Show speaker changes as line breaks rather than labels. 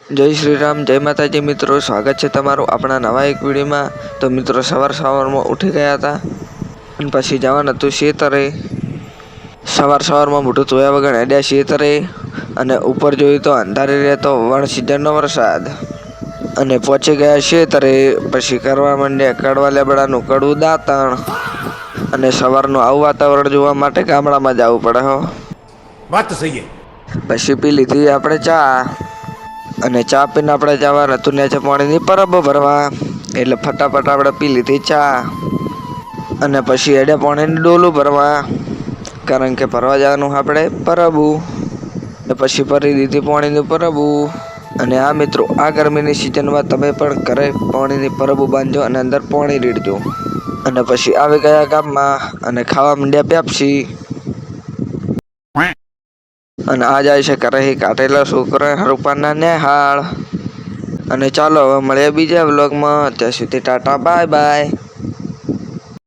जय श्री राम, जय माताजी। मित्रों स्वागत है तमारू अपना नवा एक विडियो में। तो मित्रों सवार में उठी गया था अने पछी जवानुं हतुं खेतरे। सवार में मोटुं धोया वगर हेड्या खेतरे अने ऊपर जोयुं तो अंधारी रहतो वण सीजननो वरसाद अने पहोंची गया खेतरे। पछी करवा मांड्या कड़वा लेबड़ानुं कड़वुं दांतण अने सवारनुं आवुं वातावरण जोवा माटे गामडामां जवुं पड़े हो।
बात तो सही है।
पछी पी लीधी आपणे चा અને ચા પીને આપણે જવાનું હતું નેચે પાણીની પરબો ભરવા, એટલે ફટાફટ આપણે પી લીધી ચા અને પછી એડે પાણીની ડોલું ભરવા, કારણ કે ભરવા જવાનું આપણે પરબું ને પછી ભરી દીધી પાણીની પરબું। અને આ મિત્રો આ ગરમીની સિઝનમાં તમે પણ ઘરે પાણીની પરબું બાંધજો અને અંદર પાણી રેડજો। અને પછી આવી ગયા ગામમાં અને ખાવા માંડ્યા પેપ્સી અને આ જાય છે ઘરે કાઢેલા છોકરા રૂપાના નેહાળ। અને ચાલો હવે મળીએ બીજા વ્લોગમાં, ત્યાં સુધી ટાટા બાય બાય।